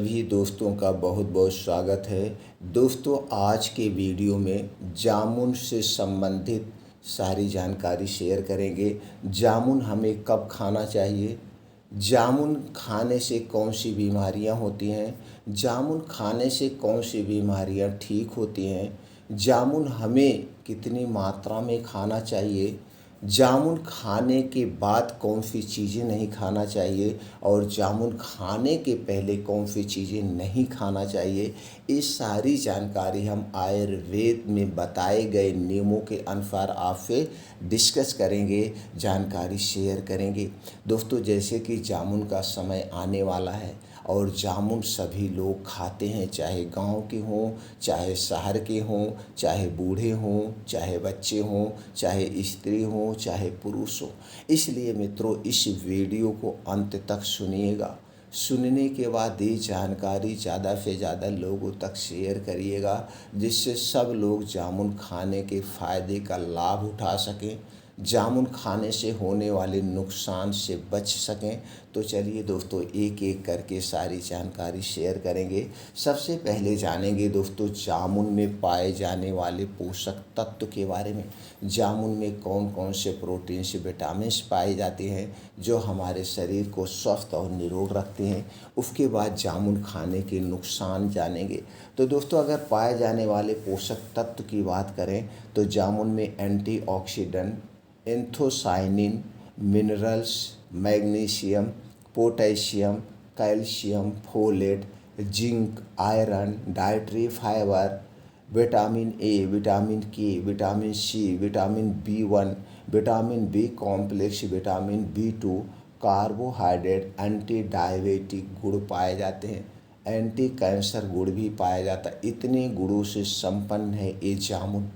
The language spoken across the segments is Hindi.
सभी दोस्तों का बहुत बहुत स्वागत है। दोस्तों, आज के वीडियो में जामुन से संबंधित सारी जानकारी शेयर करेंगे। जामुन हमें कब खाना चाहिए, जामुन खाने से कौन सी बीमारियां होती हैं, जामुन खाने से कौन सी बीमारियां ठीक होती हैं, जामुन हमें कितनी मात्रा में खाना चाहिए, जामुन खाने के बाद कौन सी चीज़ें नहीं खाना चाहिए और जामुन खाने के पहले कौन सी चीज़ें नहीं खाना चाहिए। ये सारी जानकारी हम आयुर्वेद में बताए गए नियमों के अनुसार आपसे डिस्कस करेंगे, जानकारी शेयर करेंगे। दोस्तों, जैसे कि जामुन का समय आने वाला है और जामुन सभी लोग खाते हैं, चाहे गांव के हों, चाहे शहर के हों, चाहे बूढ़े हों, चाहे बच्चे हों, चाहे स्त्री हों, चाहे पुरुष हो। इसलिए मित्रों, इस वीडियो को अंत तक सुनिएगा। सुनने के बाद ये जानकारी ज़्यादा से ज़्यादा लोगों तक शेयर करिएगा, जिससे सब लोग जामुन खाने के फ़ायदे का लाभ उठा सकें, जामुन खाने से होने वाले नुकसान से बच सकें। तो चलिए दोस्तों, एक एक करके सारी जानकारी शेयर करेंगे। सबसे पहले जानेंगे दोस्तों जामुन में पाए जाने वाले पोषक तत्व के बारे में। जामुन में कौन कौन से प्रोटीन से विटामिन पाए जाते हैं जो हमारे शरीर को स्वस्थ और निरोग रखते हैं। उसके बाद जामुन खाने के नुकसान जानेंगे। तो दोस्तों, अगर पाए जाने वाले पोषक तत्व की बात करें तो जामुन में antioxidant, anthocyanin, minerals, magnesium, potassium, calcium, folate, zinc, iron, dietary fibre, vitamin A, vitamin K, vitamin C, vitamin B one, vitamin B complex, vitamin B two, carbohydrate, anti diabetic गुण पाए जाते हैं, एंटी कैंसर गुण भी पाया जाता है। इतने गुणों से संपन्न है ये जामुन।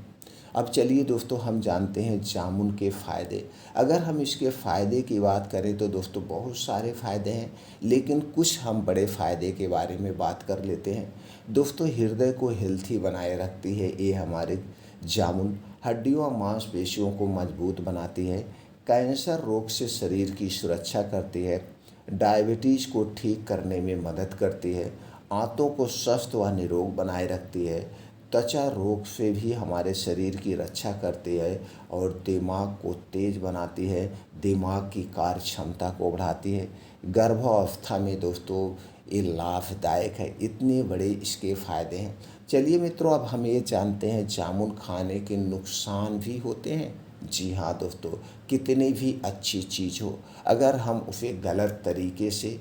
अब चलिए दोस्तों, हम जानते हैं जामुन के फ़ायदे। अगर हम इसके फ़ायदे की बात करें तो दोस्तों बहुत सारे फ़ायदे हैं, लेकिन कुछ हम बड़े फ़ायदे के बारे में बात कर लेते हैं। दोस्तों, हृदय को हेल्थी बनाए रखती है ये हमारे जामुन। हड्डियों और मांसपेशियों को मजबूत बनाती है, कैंसर रोग से शरीर की सुरक्षा करती है, डायबिटीज़ को ठीक करने में मदद करती है, आंतों को स्वस्थ व निरोग बनाए रखती है, त्वचा रोग से भी हमारे शरीर की रक्षा करती है और दिमाग को तेज बनाती है, दिमाग की कार्य क्षमता को बढ़ाती है। गर्भावस्था में दोस्तों ये लाभदायक है। इतने बड़े इसके फ़ायदे हैं। चलिए मित्रों, अब हम ये जानते हैं जामुन खाने के नुकसान भी होते हैं। जी हाँ दोस्तों, कितनी भी अच्छी चीज़ हो, अगर हम उसे गलत तरीके से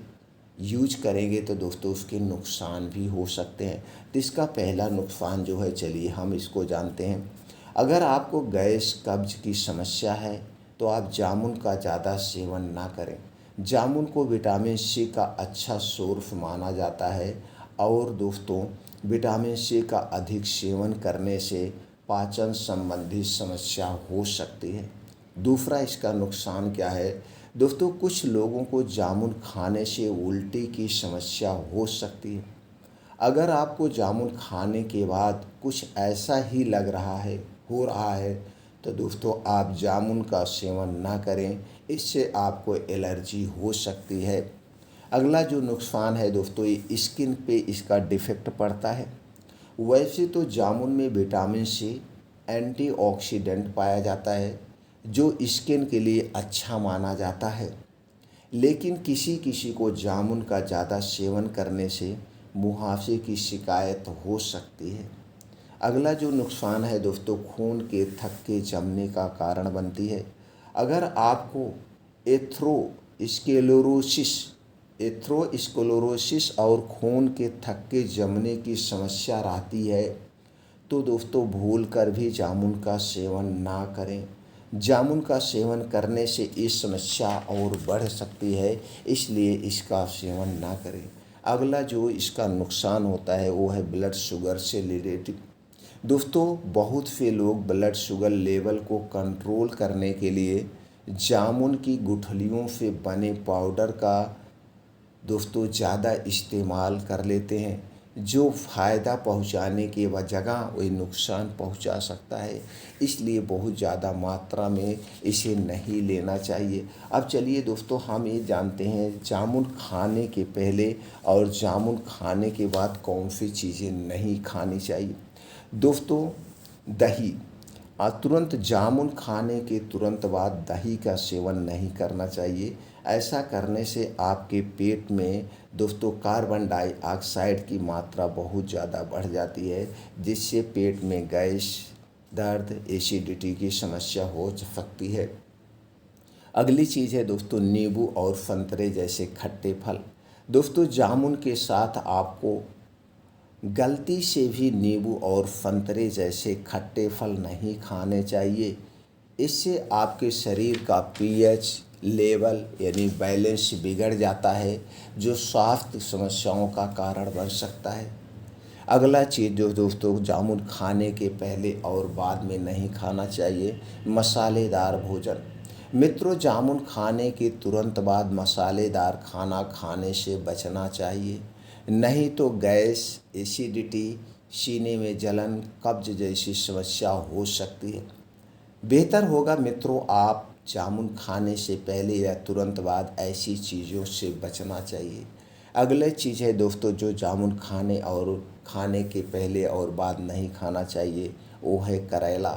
यूज करेंगे तो दोस्तों उसके नुकसान भी हो सकते हैं। तो इसका पहला नुकसान जो है, चलिए हम इसको जानते हैं। अगर आपको गैस कब्ज की समस्या है तो आप जामुन का ज़्यादा सेवन ना करें। जामुन को विटामिन सी का अच्छा सोर्स माना जाता है और दोस्तों विटामिन सी का अधिक सेवन करने से पाचन संबंधी समस्या हो सकती है। दूसरा इसका नुकसान क्या है दोस्तों, कुछ लोगों को जामुन खाने से उल्टी की समस्या हो सकती है। अगर आपको जामुन खाने के बाद कुछ ऐसा ही लग रहा है, हो रहा है, तो दोस्तों आप जामुन का सेवन ना करें, इससे आपको एलर्जी हो सकती है। अगला जो नुकसान है दोस्तों, ये स्किन पे इसका डिफेक्ट पड़ता है। वैसे तो जामुन में विटामिन सी एंटीऑक्सीडेंट पाया जाता है जो स्किन के लिए अच्छा माना जाता है, लेकिन किसी किसी को जामुन का ज़्यादा सेवन करने से मुहासे की शिकायत हो सकती है। अगला जो नुकसान है दोस्तों, खून के थक्के जमने का कारण बनती है। अगर आपको एथ्रोस्क्लेरोसिस एथ्रोस्क्लेरोसिस और खून के थक्के जमने की समस्या रहती है तो दोस्तों भूल कर भी जामुन का सेवन ना करें। जामुन का सेवन करने से ये समस्या और बढ़ सकती है, इसलिए इसका सेवन ना करें। अगला जो इसका नुकसान होता है वो है ब्लड शुगर से रिलेटेड। दोस्तों, बहुत से लोग ब्लड शुगर लेवल को कंट्रोल करने के लिए जामुन की गुठलियों से बने पाउडर का दोस्तों ज़्यादा इस्तेमाल कर लेते हैं। जो फ़ायदा पहुंचाने के जगह वही नुकसान पहुंचा सकता है, इसलिए बहुत ज़्यादा मात्रा में इसे नहीं लेना चाहिए। अब चलिए दोस्तों, हम ये जानते हैं जामुन खाने के पहले और जामुन खाने के बाद कौन सी चीज़ें नहीं खानी चाहिए। दोस्तों, दही, तुरंत जामुन खाने के तुरंत बाद दही का सेवन नहीं करना चाहिए। ऐसा करने से आपके पेट में दोस्तों कार्बन डाइऑक्साइड की मात्रा बहुत ज़्यादा बढ़ जाती है, जिससे पेट में गैस, दर्द, एसिडिटी की समस्या हो सकती है। अगली चीज़ है दोस्तों नींबू और संतरे जैसे खट्टे फल। दोस्तों, जामुन के साथ आपको गलती से भी नींबू और संतरे जैसे खट्टे फल नहीं खाने चाहिए। इससे आपके शरीर का पीएच लेवल यानी बैलेंस बिगड़ जाता है, जो स्वास्थ्य समस्याओं का कारण बन सकता है। अगला चीज़ जो दोस्तों जामुन खाने के पहले और बाद में नहीं खाना चाहिए, मसालेदार भोजन। मित्रों, जामुन खाने के तुरंत बाद मसालेदार खाना खाने से बचना चाहिए, नहीं तो गैस, एसिडिटी, सीने में जलन, कब्ज जैसी समस्या हो सकती है। बेहतर होगा मित्रों आप जामुन खाने से पहले या तुरंत बाद ऐसी चीज़ों से बचना चाहिए। अगले चीज़ है दोस्तों जो जामुन खाने के पहले और बाद नहीं खाना चाहिए, वो है करेला।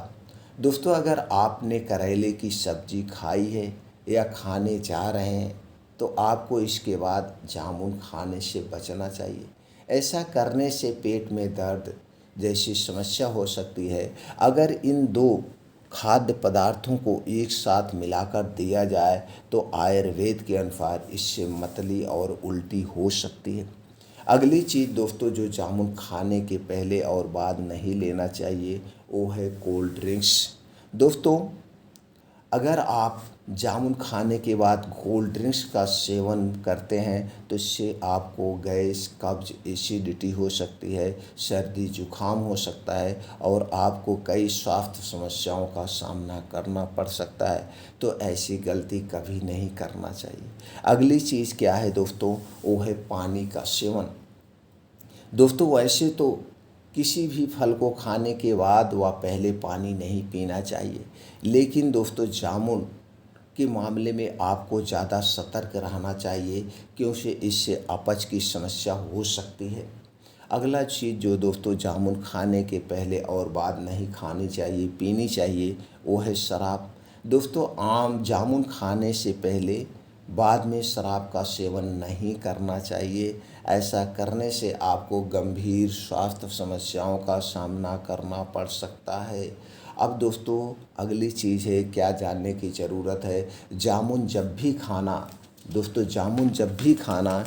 दोस्तों, अगर आपने करेले की सब्ज़ी खाई है या खाने जा रहे हैं तो आपको इसके बाद जामुन खाने से बचना चाहिए। ऐसा करने से पेट में दर्द जैसी समस्या हो सकती है। अगर इन दो खाद्य पदार्थों को एक साथ मिलाकर दिया जाए तो आयुर्वेद के अनुसार इससे मतली और उल्टी हो सकती है। अगली चीज़ दोस्तों जो जामुन खाने के पहले और बाद नहीं लेना चाहिए, वो है कोल्ड ड्रिंक्स। दोस्तों, अगर आप जामुन खाने के बाद कोल्ड ड्रिंक्स का सेवन करते हैं तो इससे आपको गैस, कब्ज, एसिडिटी हो सकती है, सर्दी जुकाम हो सकता है और आपको कई स्वास्थ्य समस्याओं का सामना करना पड़ सकता है। तो ऐसी गलती कभी नहीं करना चाहिए। अगली चीज़ क्या है दोस्तों, वो है पानी का सेवन। दोस्तों, वैसे तो किसी भी फल को खाने के बाद व पहले पानी नहीं पीना चाहिए, लेकिन दोस्तों जामुन के मामले में आपको ज़्यादा सतर्क रहना चाहिए, क्योंकि इससे अपच की समस्या हो सकती है। अगला चीज़ जो दोस्तों जामुन खाने के पहले और बाद नहीं खानी चाहिए, पीनी चाहिए, वो है शराब। दोस्तों, जामुन खाने से पहले बाद में शराब का सेवन नहीं करना चाहिए। ऐसा करने से आपको गंभीर स्वास्थ्य समस्याओं का सामना करना पड़ सकता है। अब दोस्तों अगली चीज़ है क्या जानने की ज़रूरत है, जामुन जब भी खाना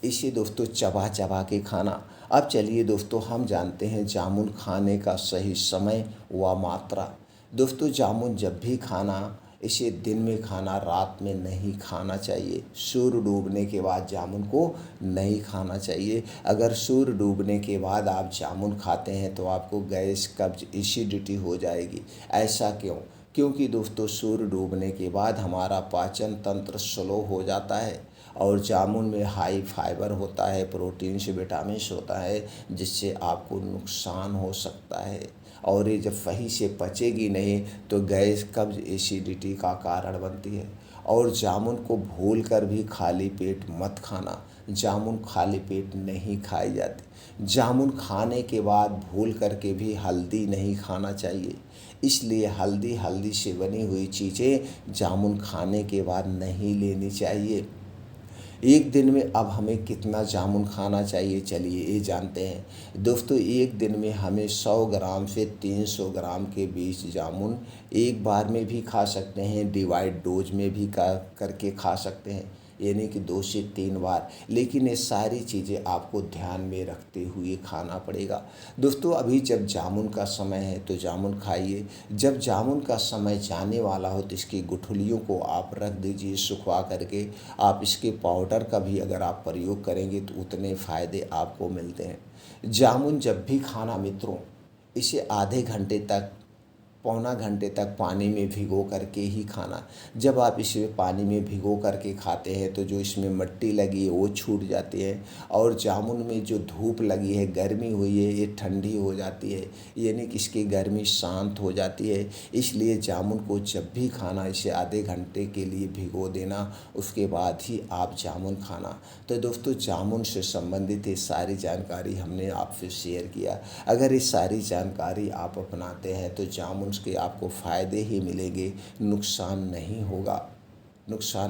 इसे दोस्तों चबा चबा के खाना। अब चलिए दोस्तों हम जानते हैं जामुन खाने का सही समय व मात्रा। दोस्तों, जामुन जब भी खाना इसे दिन में खाना, रात में नहीं खाना चाहिए। सूर्य डूबने के बाद जामुन को नहीं खाना चाहिए। अगर सूर्य डूबने के बाद आप जामुन खाते हैं तो आपको गैस, कब्ज, एसिडिटी हो जाएगी। ऐसा क्यों? क्योंकि दोस्तों सूर्य डूबने के बाद हमारा पाचन तंत्र स्लो हो जाता है और जामुन में हाई फाइबर होता है, प्रोटीन से विटामिन होता है, जिससे आपको नुकसान हो सकता है और ये जब सही से पचेगी नहीं तो गैस, कब्ज, एसिडिटी का कारण बनती है। और जामुन को भूल कर भी खाली पेट मत खाना। जामुन खाली पेट नहीं खाई जाती। जामुन खाने के बाद भूल करके भी हल्दी नहीं खाना चाहिए। इसलिए हल्दी से बनी हुई चीज़ें जामुन खाने के बाद नहीं लेनी चाहिए। एक दिन में अब हमें कितना जामुन खाना चाहिए, चलिए ये जानते हैं। दोस्तों, एक दिन में हमें 100 ग्राम से 300 ग्राम के बीच जामुन एक बार में भी खा सकते हैं, डिवाइड डोज में भी करके खा सकते हैं, यानी कि 2 से 3 बार। लेकिन ये सारी चीज़ें आपको ध्यान में रखते हुए खाना पड़ेगा। दोस्तों, अभी जब जामुन का समय है तो जामुन खाइए। जब जामुन का समय जाने वाला हो तो इसकी गुठलियों को आप रख दीजिए सुखवा करके। आप इसके पाउडर का भी अगर आप प्रयोग करेंगे तो उतने फ़ायदे आपको मिलते हैं। जामुन जब भी खाना मित्रों, इसे आधे घंटे तक पौना घंटे तक पानी में भिगो करके ही खाना। जब आप इसे पानी में भिगो करके खाते हैं तो जो इसमें मिट्टी लगी है वो छूट जाती है, और जामुन में जो धूप लगी है, गर्मी हुई है, ये ठंडी हो जाती है, यानी कि इसकी गर्मी शांत हो जाती है। इसलिए जामुन को जब भी खाना इसे आधे घंटे के लिए भिगो देना, उसके बाद ही आप जामुन खाना। तो दोस्तों, जामुन से संबंधित ये सारी जानकारी हमने आपसे शेयर किया। अगर ये सारी जानकारी आप अपनाते हैं तो जामुन के आपको फ़ायदे ही मिलेंगे, नुकसान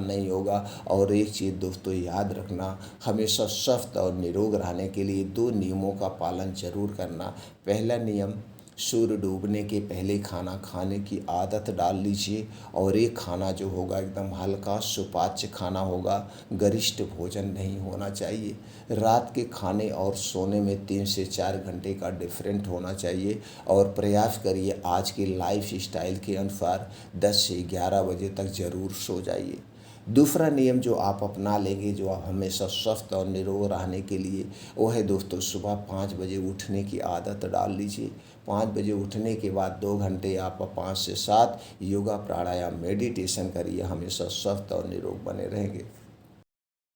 नहीं होगा। और एक चीज़ दोस्तों याद रखना, हमेशा स्वस्थ और निरोग रहने के लिए 2 नियमों का पालन जरूर करना। पहला नियम, सूर्य डूबने के पहले खाना खाने की आदत डाल लीजिए, और ये खाना जो होगा एकदम हल्का सुपाच्य खाना होगा, गरिष्ठ भोजन नहीं होना चाहिए। रात के खाने और सोने में 3 से 4 घंटे का डिफरेंट होना चाहिए, और प्रयास करिए आज के लाइफ स्टाइल के अनुसार 10 से 11 बजे तक ज़रूर सो जाइए। दूसरा नियम जो आप अपना लेंगे, जो आप हमेशा स्वस्थ और निरोग रहने के लिए, वो है दोस्तों सुबह 5 बजे उठने की आदत डाल लीजिए। 5 बजे उठने के बाद 2 घंटे आप 5 से 7 योगा, प्राणायाम, मेडिटेशन करिए, हमेशा स्वस्थ और निरोग बने रहेंगे।